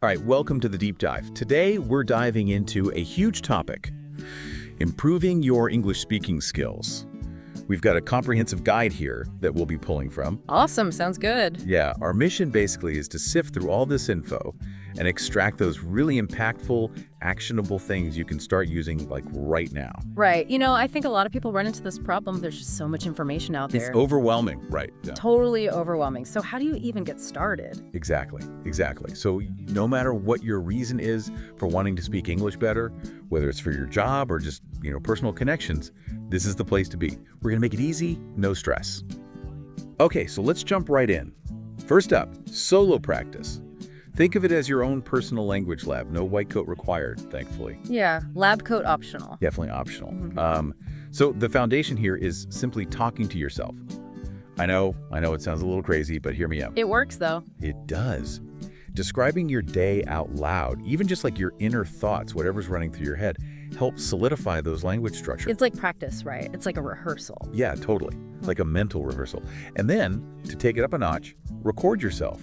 All right, welcome to the deep dive. Today, we're diving into a huge topic, improving your English speaking skills. We've got a comprehensive guide here that we'll be pulling from. Awesome, sounds good. Yeah, our mission basically is to sift through all this info and extract those really impactful, actionable things you can start using like right now. Right. I think a lot of people run into this problem. There's just so much information out there. It's overwhelming, right? Yeah. Totally overwhelming. So how do you even get started? Exactly. So no matter what your reason is for wanting to speak English better, whether it's for your job or just, personal connections, this is the place to be. We're going to make it easy, no stress. Okay, so let's jump right in. First up, solo practice. Think of it as your own personal language lab. No white coat required, thankfully. Yeah, lab coat optional. Definitely optional. So the foundation here is simply talking to yourself. I know it sounds a little crazy, but hear me out. It works, though. It does. Describing your day out loud, even just like your inner thoughts, whatever's running through your head, helps solidify those language structures. It's like practice, right? It's like a rehearsal. Yeah, totally. Like a mental rehearsal. And then, to take it up a notch, record yourself,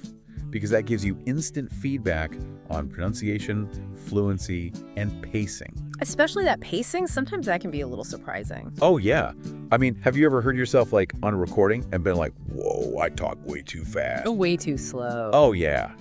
because that gives you instant feedback on pronunciation, fluency, and pacing. Especially that pacing, sometimes that can be a little surprising. Oh, yeah. I mean, have you ever heard yourself on a recording and been like, whoa, I talk way too fast? Way too slow. Oh, yeah.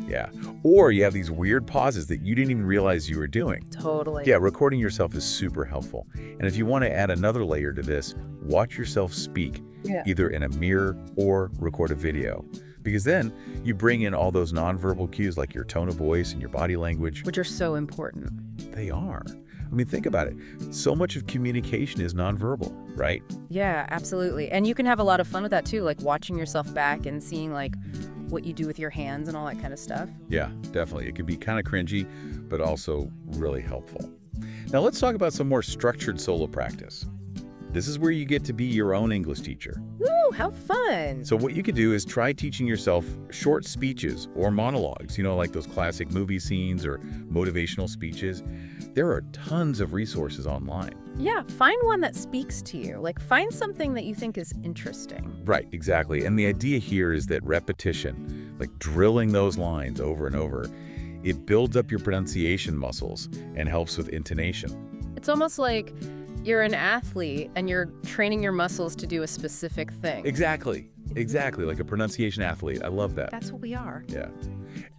Or you have these weird pauses that you didn't even realize you were doing. Totally. Yeah, recording yourself is super helpful. And if you want to add another layer to this, watch yourself speak, either in a mirror or record a video. Because then you bring in all those nonverbal cues like your tone of voice and your body language. Which are so important. They are. I mean, think about it. So much of communication is nonverbal, right? Yeah, absolutely. And you can have a lot of fun with that too, like watching yourself back and seeing what you do with your hands and all that kind of stuff. Yeah, definitely. It can be kind of cringy, but also really helpful. Now let's talk about some more structured solo practice. This is where you get to be your own English teacher. Woo, how fun! So what you could do is try teaching yourself short speeches or monologues, like those classic movie scenes or motivational speeches. There are tons of resources online. Yeah, find one that speaks to you. Find something that you think is interesting. Right, exactly. And the idea here is that repetition, drilling those lines over and over, it builds up your pronunciation muscles and helps with intonation. It's almost like you're an athlete and you're training your muscles to do a specific thing. Exactly, like a pronunciation athlete. I love that. That's what we are. Yeah.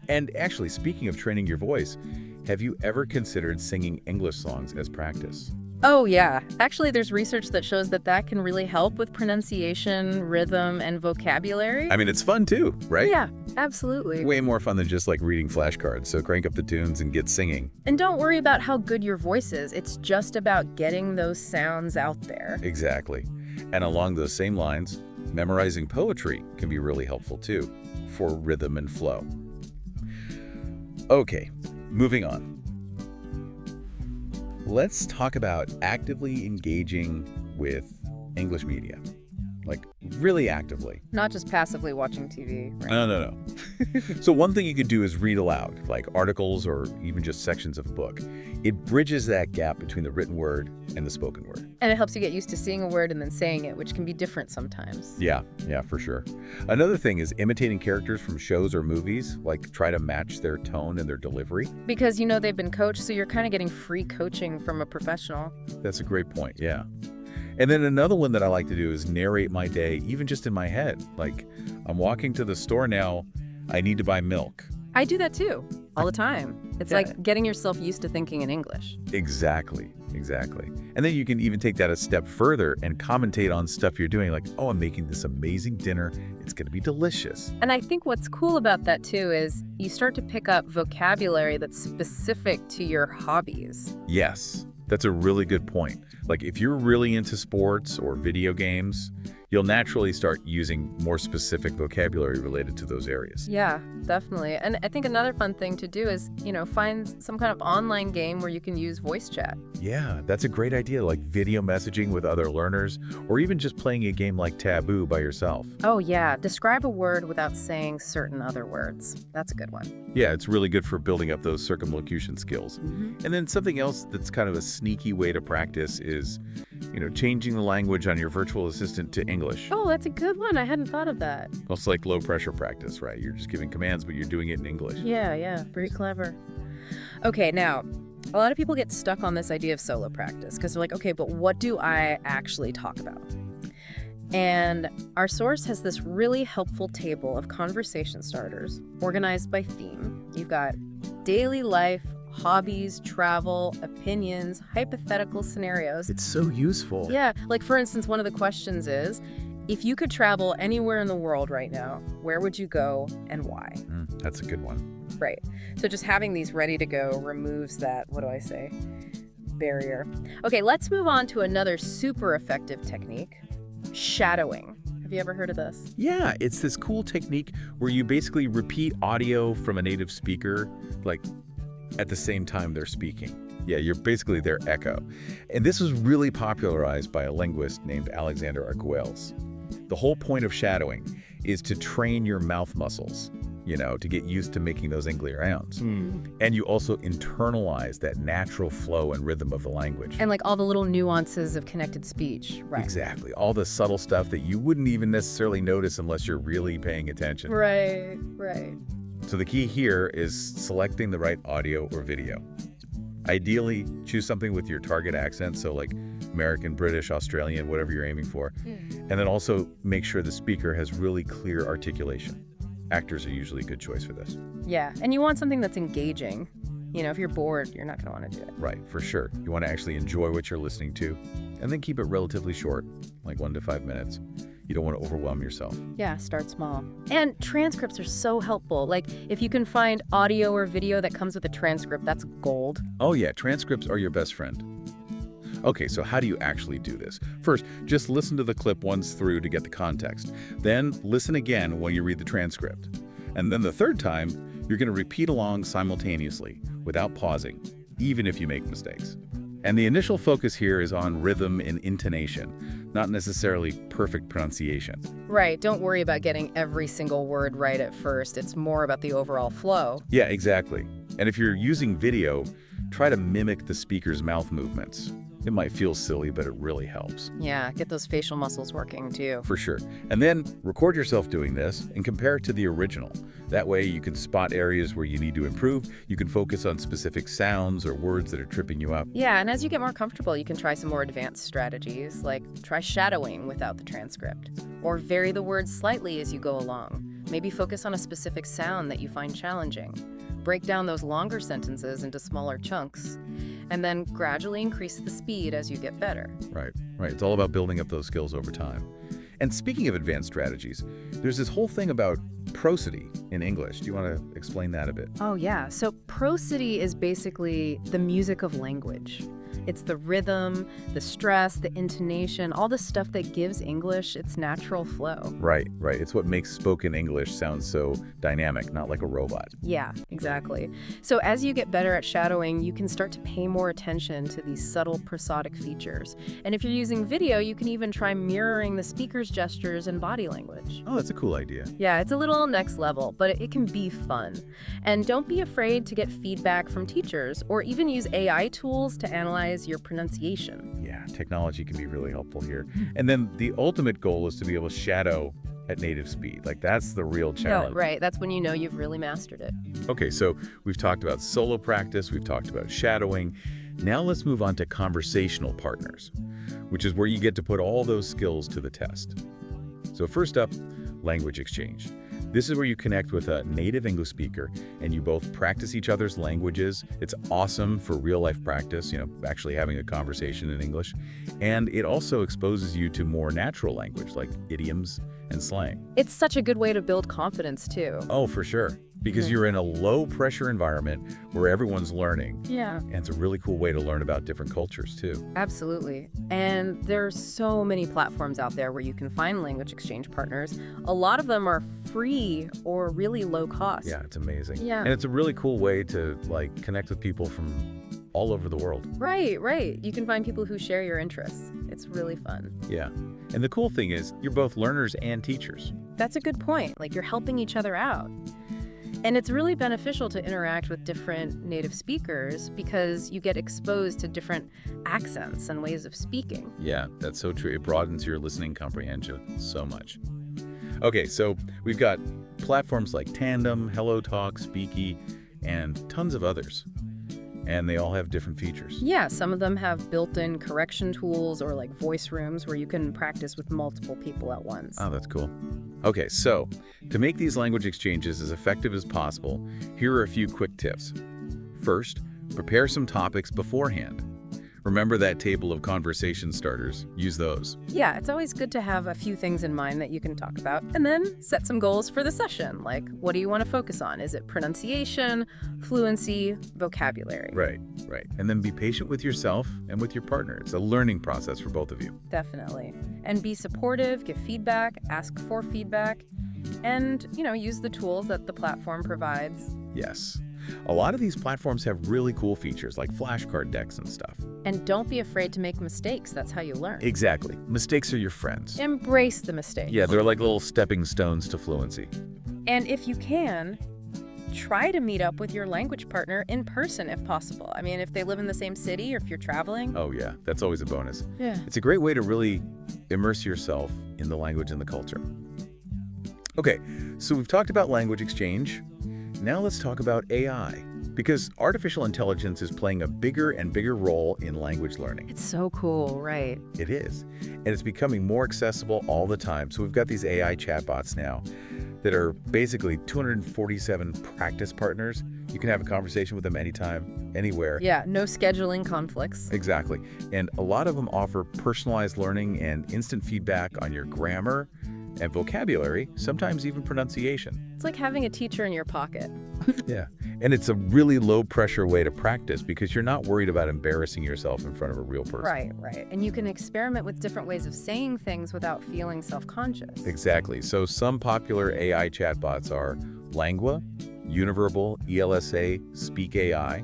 And actually, speaking of training your voice, have you ever considered singing English songs as practice? Oh, yeah. Actually, there's research that shows that can really help with pronunciation, rhythm, and vocabulary. I mean, it's fun too, right? Yeah, absolutely. Way more fun than just reading flashcards, so crank up the tunes and get singing. And don't worry about how good your voice is. It's just about getting those sounds out there. Exactly. And along those same lines, memorizing poetry can be really helpful too, for rhythm and flow. Okay, moving on. Let's talk about actively engaging with English media. Really actively. Not just passively watching TV, right? No. So one thing you could do is read aloud, like articles or even just sections of a book. It bridges that gap between the written word and the spoken word. And it helps you get used to seeing a word and then saying it, which can be different sometimes. Yeah, for sure. Another thing is imitating characters from shows or movies, try to match their tone and their delivery. Because they've been coached, so you're kind of getting free coaching from a professional. That's a great point, yeah. And then another one that I like to do is narrate my day, even just in my head. I'm walking to the store now, I need to buy milk. I do that too, all the time. It's like getting yourself used to thinking in English. Exactly. And then you can even take that a step further and commentate on stuff you're doing, oh, I'm making this amazing dinner. It's going to be delicious. And I think what's cool about that too is you start to pick up vocabulary that's specific to your hobbies. Yes. That's a really good point. If you're really into sports or video games, you'll naturally start using more specific vocabulary related to those areas. Yeah, definitely. And I think another fun thing to do is, find some kind of online game where you can use voice chat. Yeah, that's a great idea, video messaging with other learners, or even just playing a game like Taboo by yourself. Oh yeah, describe a word without saying certain other words. That's a good one. Yeah, it's really good for building up those circumlocution skills. And then something else that's kind of a sneaky way to practice is changing the language on your virtual assistant to English. Oh, that's a good one. I hadn't thought of that. It's like low pressure practice, right? You're just giving commands, but you're doing it in English. Yeah, very clever. Okay, now, a lot of people get stuck on this idea of solo practice because they're like, okay, but what do I actually talk about? And our source has this really helpful table of conversation starters organized by theme. You've got daily life, hobbies, travel, opinions, hypothetical scenarios. It's so useful. Yeah, like for instance, one of the questions is, if you could travel anywhere in the world right now, where would you go and why? That's a good one. Right. So just having these ready to go removes that, barrier. Okay, let's move on to another super effective technique, shadowing. Have you ever heard of this? Yeah, it's this cool technique where you basically repeat audio from a native speaker, like at the same time they're speaking. Yeah, you're basically their echo. And this was really popularized by a linguist named Alexander Arcuelles. The whole point of shadowing is to train your mouth muscles, to get used to making those English rounds. And you also internalize that natural flow and rhythm of the language. And like all the little nuances of connected speech, right? Exactly. All the subtle stuff that you wouldn't even necessarily notice unless you're really paying attention. Right. So the key here is selecting the right audio or video. Ideally, choose something with your target accent, so like American, British, Australian, whatever you're aiming for. And then also make sure the speaker has really clear articulation. Actors are usually a good choice for this. Yeah, and you want something that's engaging. If you're bored, you're not going to want to do it. Right, for sure. You want to actually enjoy what you're listening to, and then keep it relatively short, like 1 to 5 minutes. You don't want to overwhelm yourself. Yeah, start small. And transcripts are so helpful. Like, if you can find audio or video that comes with a transcript, that's gold. Oh yeah, transcripts are your best friend. Okay, so how do you actually do this? First, just listen to the clip once through to get the context. Then listen again when you read the transcript. And then the third time, you're going to repeat along simultaneously without pausing, even if you make mistakes. And the initial focus here is on rhythm and intonation, not necessarily perfect pronunciation. Right, don't worry about getting every single word right at first. It's more about the overall flow. Yeah, exactly. And if you're using video, try to mimic the speaker's mouth movements. It might feel silly, but it really helps. Yeah, get those facial muscles working too. For sure. And then record yourself doing this and compare it to the original. That way you can spot areas where you need to improve. You can focus on specific sounds or words that are tripping you up. Yeah, and as you get more comfortable, you can try some more advanced strategies, like try shadowing without the transcript, or vary the words slightly as you go along. Maybe focus on a specific sound that you find challenging. Break down those longer sentences into smaller chunks, and then gradually increase the speed as you get better. Right. It's all about building up those skills over time. And speaking of advanced strategies, there's this whole thing about prosody in English. Do you want to explain that a bit? Oh, yeah. So prosody is basically the music of language. It's the rhythm, the stress, the intonation, all the stuff that gives English its natural flow. Right. It's what makes spoken English sound so dynamic, not like a robot. Yeah, exactly. So as you get better at shadowing, you can start to pay more attention to these subtle prosodic features. And if you're using video, you can even try mirroring the speaker's gestures and body language. Oh, that's a cool idea. Yeah, it's a little next level, but it can be fun. And don't be afraid to get feedback from teachers or even use AI tools to analyze your pronunciation. Yeah, technology can be really helpful here. And then the ultimate goal is to be able to shadow at native speed. Like, that's the real challenge. No, right. That's when you know you've really mastered it. Okay, so we've talked about solo practice, we've talked about shadowing. Now let's move on to conversational partners, which is where you get to put all those skills to the test. So first up, language exchange. This is where you connect with a native English speaker and you both practice each other's languages. It's awesome for real-life practice, actually having a conversation in English. And it also exposes you to more natural language like idioms and slang. It's such a good way to build confidence, too. Oh, for sure. Because you're in a low-pressure environment where everyone's learning. Yeah. And it's a really cool way to learn about different cultures, too. Absolutely. And there's so many platforms out there where you can find language exchange partners. A lot of them are free or really low cost. Yeah, it's amazing. Yeah. And it's a really cool way to, connect with people from all over the world. Right. You can find people who share your interests. It's really fun. Yeah. And the cool thing is, you're both learners and teachers. That's a good point. You're helping each other out. And it's really beneficial to interact with different native speakers because you get exposed to different accents and ways of speaking. Yeah, that's so true. It broadens your listening comprehension so much. Okay, so we've got platforms like Tandem, HelloTalk, Speaky, and tons of others. And they all have different features. Yeah, some of them have built-in correction tools or like voice rooms where you can practice with multiple people at once. Oh, that's cool. Okay, so to make these language exchanges as effective as possible, here are a few quick tips. First, prepare some topics beforehand. Remember that table of conversation starters. Use those. Yeah, it's always good to have a few things in mind that you can talk about, and then set some goals for the session. Like, what do you want to focus on? Is it pronunciation, fluency, vocabulary? Right. And then be patient with yourself and with your partner. It's a learning process for both of you. Definitely. And be supportive, give feedback, ask for feedback, and, use the tools that the platform provides. Yes. A lot of these platforms have really cool features like flashcard decks and stuff. And don't be afraid to make mistakes. That's how you learn. Exactly. Mistakes are your friends. Embrace the mistakes. Yeah, they're like little stepping stones to fluency. And if you can, try to meet up with your language partner in person if possible. I mean, if they live in the same city or if you're traveling. Oh yeah, that's always a bonus. Yeah. It's a great way to really immerse yourself in the language and the culture. Okay, so we've talked about language exchange. Now let's talk about AI, because artificial intelligence is playing a bigger and bigger role in language learning. It's so cool, right? It is, and it's becoming more accessible all the time. So we've got these AI chatbots now that are basically 247 practice partners. You can have a conversation with them anytime, anywhere. Yeah, no scheduling conflicts. Exactly. And a lot of them offer personalized learning and instant feedback on your grammar and vocabulary, sometimes even pronunciation. It's like having a teacher in your pocket. Yeah. And it's a really low-pressure way to practice because you're not worried about embarrassing yourself in front of a real person. Right. And you can experiment with different ways of saying things without feeling self-conscious. Exactly. So some popular AI chatbots are Langua, Univerbal, ELSA, Speak AI,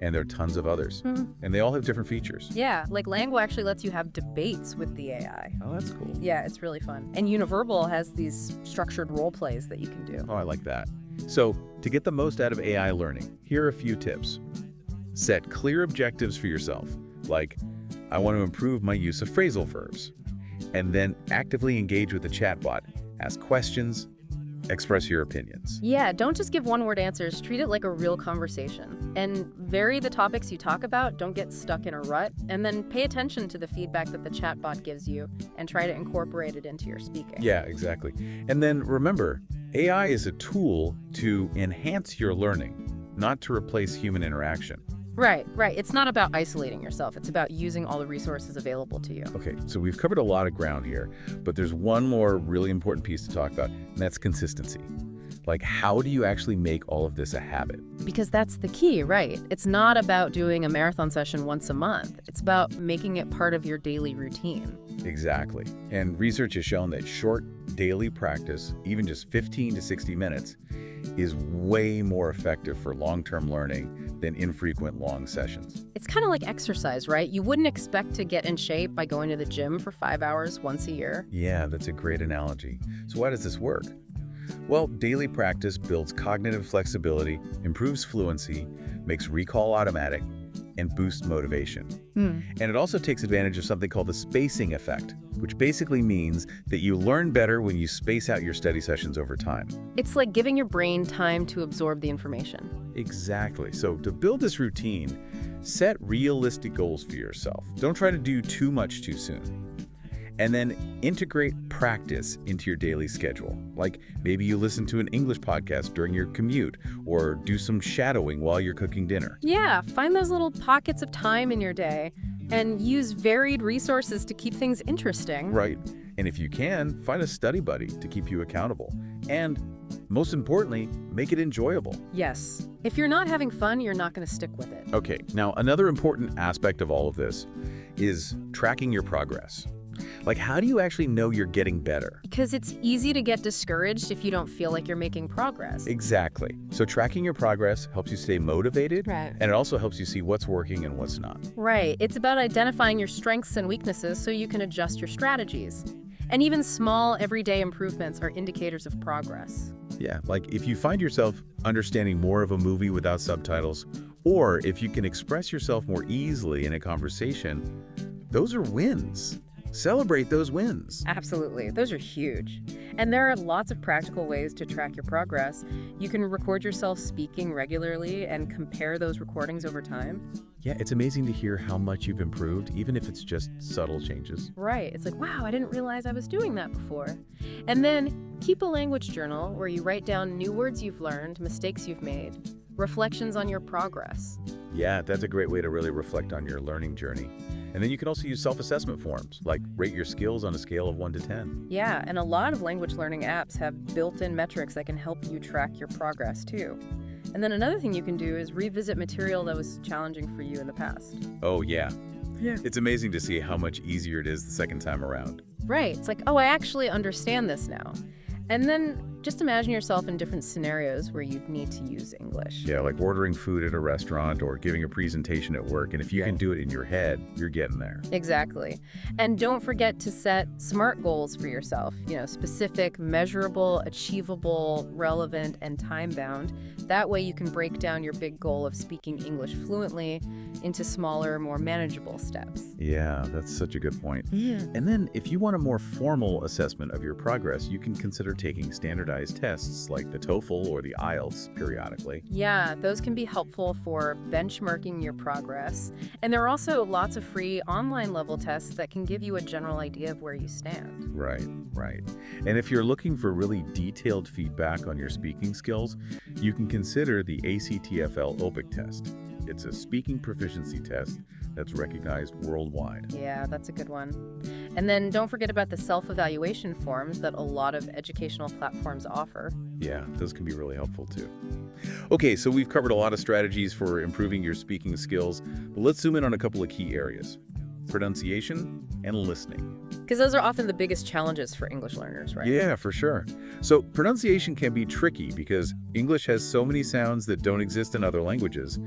and there are tons of others. And they all have different features. Yeah, like Langua actually lets you have debates with the AI. Oh, that's cool. Yeah, it's really fun. And Univerbal has these structured role plays that you can do. Oh, I like that. So, to get the most out of AI learning, here are a few tips. Set clear objectives for yourself, like, I want to improve my use of phrasal verbs. And then actively engage with the chatbot. Ask questions, express your opinions. Yeah, don't just give one-word answers. Treat it like a real conversation. And vary the topics you talk about. Don't get stuck in a rut. And then pay attention to the feedback that the chatbot gives you and try to incorporate it into your speaking. Yeah, exactly. And then remember, AI is a tool to enhance your learning, not to replace human interaction. Right. It's not about isolating yourself. It's about using all the resources available to you. Okay, so we've covered a lot of ground here, but there's one more really important piece to talk about, and that's consistency. Like, how do you actually make all of this a habit? Because that's the key, right? It's not about doing a marathon session once a month. It's about making it part of your daily routine. Exactly. And research has shown that short daily practice, even just 15 to 60 minutes, is way more effective for long-term learning than infrequent long sessions. It's kind of like exercise, right? You wouldn't expect to get in shape by going to the gym for 5 hours once a year. Yeah, that's a great analogy. So why does this work? Well, daily practice builds cognitive flexibility, improves fluency, makes recall automatic, and boosts motivation. And it also takes advantage of something called the spacing effect, which basically means that you learn better when you space out your study sessions over time. It's like giving your brain time to absorb the information. Exactly. So to build this routine, set realistic goals for yourself. Don't try to do too much too soon. And then integrate practice into your daily schedule. Like maybe you listen to an English podcast during your commute or do some shadowing while you're cooking dinner. Yeah, find those little pockets of time in your day and use varied resources to keep things interesting. Right. And if you can, find a study buddy to keep you accountable. And most importantly, make it enjoyable. Yes. If you're not having fun, you're not going to stick with it. Okay, now another important aspect of all of this is tracking your progress. Like, how do you actually know you're getting better? Because it's easy to get discouraged if you don't feel like you're making progress. Exactly. So tracking your progress helps you stay motivated, Right. and it also helps you see what's working and what's not. Right. It's about identifying your strengths and weaknesses so you can adjust your strategies. And even small, everyday improvements are indicators of progress. Yeah, like if you find yourself understanding more of a movie without subtitles, or if you can express yourself more easily in a conversation, those are wins. Celebrate those wins. Absolutely. Those are huge. And there are lots of practical ways to track your progress. You can record yourself speaking regularly and compare those recordings over time. Yeah, it's amazing to hear how much you've improved, even if it's just subtle changes. Right. It's like, wow, I didn't realize I was doing that before. And then keep a language journal where you write down new words you've learned, mistakes you've made, reflections on your progress. Yeah, that's a great way to really reflect on your learning journey. And then you can also use self-assessment forms, like rate your skills on a scale of 1 to 10. Yeah, and a lot of language learning apps have built-in metrics that can help you track your progress too. And then another thing you can do is revisit material that was challenging for you in the past. Oh, yeah. Yeah. It's amazing to see how much easier it is the second time around. Right. It's like, oh, I actually understand this now. And then just imagine yourself in different scenarios where you'd need to use English. Yeah, like ordering food at a restaurant or giving a presentation at work. And if you can do it in your head, you're getting there. Exactly. And don't forget to set SMART goals for yourself. Specific, measurable, achievable, relevant, and time-bound. That way you can break down your big goal of speaking English fluently into smaller, more manageable steps. Yeah, that's such a good point. Yeah. And then if you want a more formal assessment of your progress, you can consider taking standardized tests like the TOEFL or the IELTS periodically. Yeah, those can be helpful for benchmarking your progress. And there are also lots of free online level tests that can give you a general idea of where you stand. Right, right. And if you're looking for really detailed feedback on your speaking skills, you can consider the ACTFL OPIC test. It's a speaking proficiency test that's recognized worldwide. Yeah, that's a good one. And then don't forget about the self-evaluation forms that a lot of educational platforms offer. Yeah, those can be really helpful too. Okay, so we've covered a lot of strategies for improving your speaking skills, but let's zoom in on a couple of key areas: pronunciation and listening. Because those are often the biggest challenges for English learners, right? Yeah, for sure. So pronunciation can be tricky because English has so many sounds that don't exist in other languages.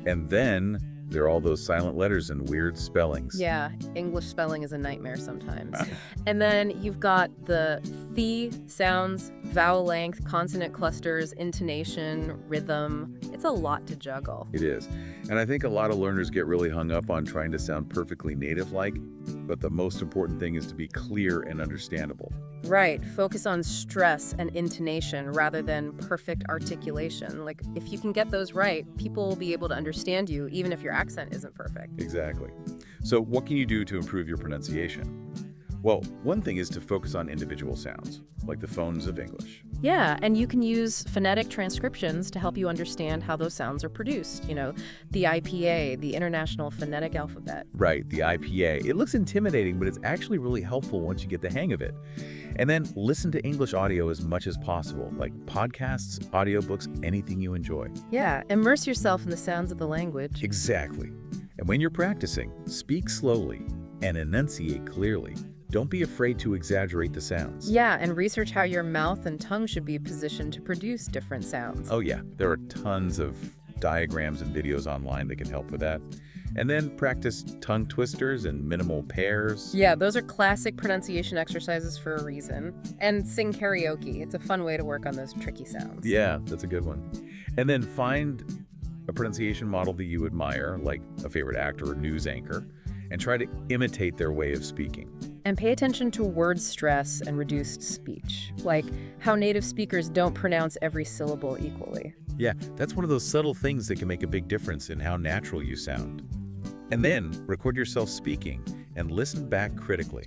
And then there are all those silent letters and weird spellings. Yeah, English spelling is a nightmare sometimes. And then you've got the th sounds, vowel length, consonant clusters, intonation, rhythm. It's a lot to juggle. It is. And I think a lot of learners get really hung up on trying to sound perfectly native-like, but the most important thing is to be clear and understandable. Right. Focus on stress and intonation rather than perfect articulation. Like, if you can get those right, people will be able to understand you, even if your accent isn't perfect. Exactly. So what can you do to improve your pronunciation? Well, one thing is to focus on individual sounds, like the phones of English. Yeah, and you can use phonetic transcriptions to help you understand how those sounds are produced. The IPA, the International Phonetic Alphabet. Right, the IPA. It looks intimidating, but it's actually really helpful once you get the hang of it. And then listen to English audio as much as possible, like podcasts, audiobooks, anything you enjoy. Yeah, immerse yourself in the sounds of the language. Exactly. And when you're practicing, speak slowly and enunciate clearly. Don't be afraid to exaggerate the sounds. Yeah, and research how your mouth and tongue should be positioned to produce different sounds. Oh yeah, there are tons of diagrams and videos online that can help with that. And then practice tongue twisters and minimal pairs. Yeah, those are classic pronunciation exercises for a reason. And sing karaoke. It's a fun way to work on those tricky sounds. Yeah, that's a good one. And then find a pronunciation model that you admire, like a favorite actor or news anchor, and try to imitate their way of speaking. And pay attention to word stress and reduced speech, like how native speakers don't pronounce every syllable equally. Yeah, that's one of those subtle things that can make a big difference in how natural you sound. And then record yourself speaking and listen back critically.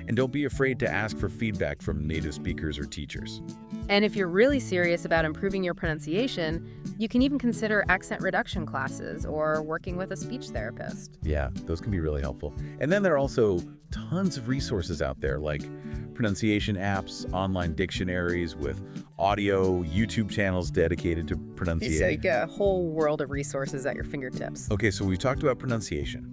And don't be afraid to ask for feedback from native speakers or teachers. And if you're really serious about improving your pronunciation, you can even consider accent reduction classes or working with a speech therapist. Yeah, those can be really helpful. And then there are also tons of resources out there like pronunciation apps, online dictionaries with audio, YouTube channels dedicated to pronunciation. It's like a whole world of resources at your fingertips. Okay, so we've talked about pronunciation.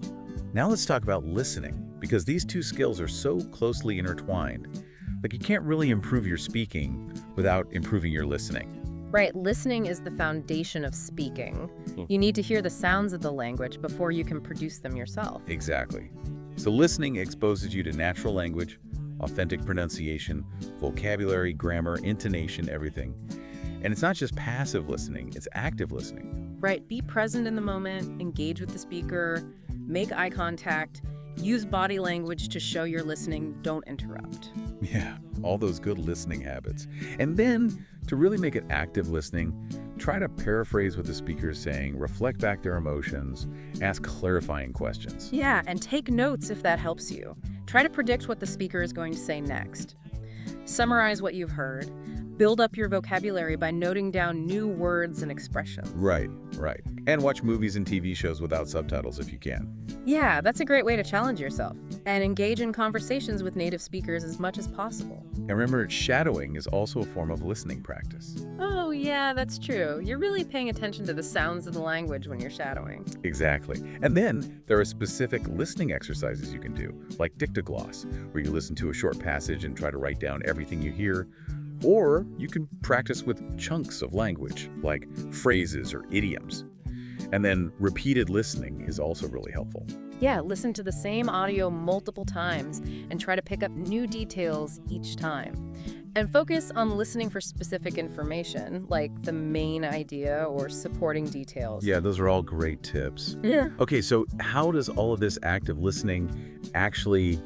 Now let's talk about listening, because these two skills are so closely intertwined. Like, you can't really improve your speaking without improving your listening. Right, listening is the foundation of speaking. You need to hear the sounds of the language before you can produce them yourself. Exactly. So listening exposes you to natural language, authentic pronunciation, vocabulary, grammar, intonation, everything. And it's not just passive listening, it's active listening. Right, be present in the moment, engage with the speaker, make eye contact, use body language to show you're listening, don't interrupt. Yeah, all those good listening habits. And then, to really make it active listening, try to paraphrase what the speaker is saying, reflect back their emotions, ask clarifying questions. Yeah, and take notes if that helps you. Try to predict what the speaker is going to say next. Summarize what you've heard. Build up your vocabulary by noting down new words and expressions. Right. And watch movies and TV shows without subtitles if you can. Yeah, that's a great way to challenge yourself. And engage in conversations with native speakers as much as possible. And remember, shadowing is also a form of listening practice. Oh, yeah, that's true. You're really paying attention to the sounds of the language when you're shadowing. Exactly. And then there are specific listening exercises you can do, like dictogloss, where you listen to a short passage and try to write down everything you hear. Or you can practice with chunks of language, like phrases or idioms. And then repeated listening is also really helpful. Yeah, listen to the same audio multiple times and try to pick up new details each time. And focus on listening for specific information, like the main idea or supporting details. Yeah, those are all great tips. Yeah. Okay, so how does all of this active listening actually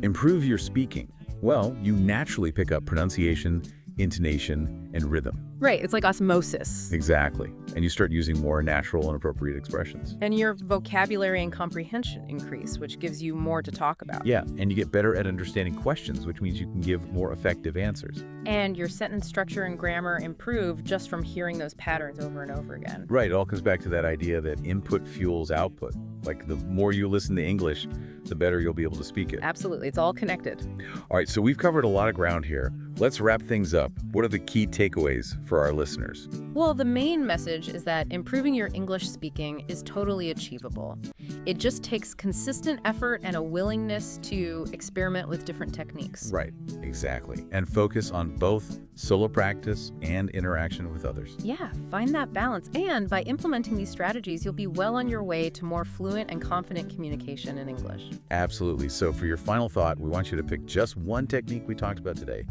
improve your speaking? Well, you naturally pick up pronunciation, intonation, and rhythm. Right, it's like osmosis. Exactly. And you start using more natural and appropriate expressions. And your vocabulary and comprehension increase, which gives you more to talk about. Yeah, and you get better at understanding questions, which means you can give more effective answers. And your sentence structure and grammar improve just from hearing those patterns over and over again. Right, it all comes back to that idea that input fuels output. Like the more you listen to English, the better you'll be able to speak it. Absolutely, it's all connected. All right, so we've covered a lot of ground here. Let's wrap things up. What are the key takeaways for our listeners? Well, the main message is that improving your English speaking is totally achievable. It just takes consistent effort and a willingness to experiment with different techniques. Right, exactly. And focus on both solo practice and interaction with others. Yeah, find that balance. And by implementing these strategies, you'll be well on your way to more fluent and confident communication in English. Absolutely. So for your final thought, we want you to pick just one technique we talked about today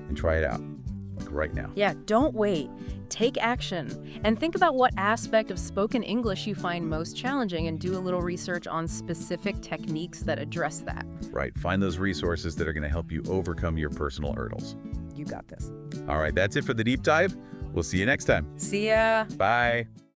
and try it out, like right now. Yeah, don't wait. Take action. And think about what aspect of spoken English you find most challenging and do a little research on specific techniques that address that. Right. Find those resources that are going to help you overcome your personal hurdles. You got this. All right, that's it for the deep dive. We'll see you next time. See ya. Bye.